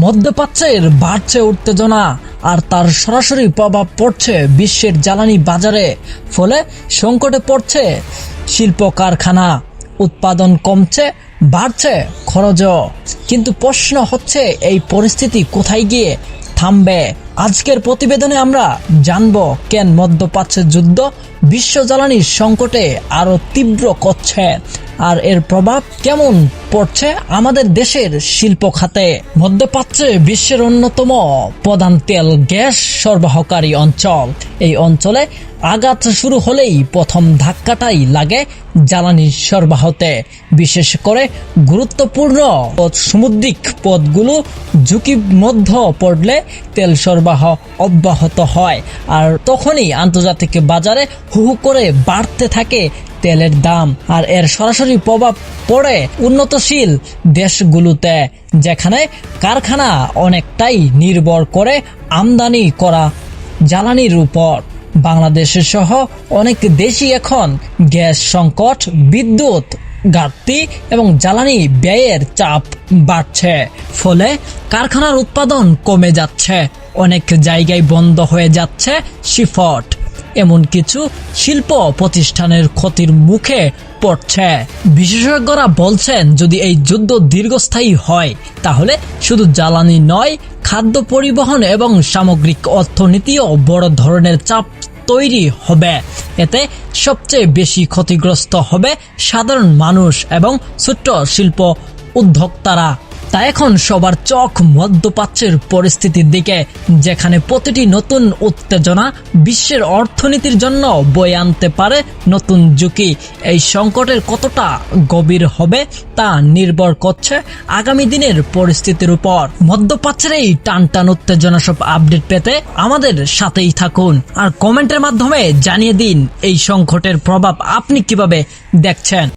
মধ্যপ্রাচ্যের বাড়ছে উত্তেজনা আর তার সরাসরি প্রভাব পড়ছে বিশ্বের জ্বালানি বাজারে। ফলে সংকটে পড়ছে শিল্প কারখানা, উৎপাদন কমছে, বাড়ছে খরচও। কিন্তু প্রশ্ন হচ্ছে, এই পরিস্থিতি কোথায় গিয়ে থামবে? আজকের প্রতিবেদনে আমরা জানবো কেন মধ্যপ্রাচ্যের যুদ্ধ বিশ্ব জ্বালানি সংকটে আরো তীব্র করছে আর এর প্রভাব কেমন পড়ছে আমাদের দেশের শিল্প খাতে। মধ্যপ্রাচ্যে বিশ্বের অন্যতম প্রধান তেল গ্যাস সরবরাহকারী অঞ্চল। এই অঞ্চলে আঘাত শুরু হলেই প্রথম ধাক্কাটাই লাগে জ্বালানি সরবরাহতে। বিশেষ করে গুরুত্বপূর্ণ সামুদ্রিক পথগুলো ঝুঁকির মধ্যে পড়লে তেল সরবরাহ অব্যাহত হয়, আর তখনই আন্তর্জাতিক বাজারে হু হু করে বাড়তে থাকে তেলের দাম। আর এর সরাসরি প্রভাব পড়ে উন্নতশীল দেশগুলোতে, যেখানে কারখানা অনেকটাই নির্ভর করে আমদানি করা জ্বালানির উপর। বাংলাদেশ সহ অনেক দেশই এখন গ্যাস সংকট, বিদ্যুৎ ঘাটতি এবং জ্বালানি ব্যয়ের চাপ বাড়ছে। ফলে কারখানার উৎপাদন কমে যাচ্ছে, অনেক জায়গায় বন্ধ হয়ে যাচ্ছে শিপট। এমন কিছু শিল্প প্রতিষ্ঠানের ক্ষতির মুখে পড়ছে। বিশেষজ্ঞরা বলছেন, যদি এই যুদ্ধ দীর্ঘস্থায়ী হয় তাহলে শুধু জ্বালানি নয়, খাদ্য, পরিবহন এবং সামগ্রিক অর্থনীতিও বড় ধরনের চাপ তৈরি হবে। এতে সবচেয়ে বেশি ক্ষতিগ্রস্ত হবে সাধারণ মানুষ এবং ছোট্ট শিল্প উদ্যোক্তারা। তাই এখন সবার চোখ মধ্যপ্রাচ্যের পরিস্থিতির দিকে, যেখানে প্রতিটি নতুন উত্তেজনা বিশ্বের অর্থনীতির জন্য বয়ে আনতে পারে নতুন ঝুঁকি। এই সংকটের কতটা গভীর হবে তা নির্ভর করছে আগামী দিনের পরিস্থিতির উপর। মধ্যপ্রাচ্যের এই টানটান উত্তেজনা সব আপডেট পেতে আমাদের সাথেই থাকুন আর কমেন্টের মাধ্যমে জানিয়ে দিন এই সংকটের প্রভাব আপনি কিভাবে দেখছেন।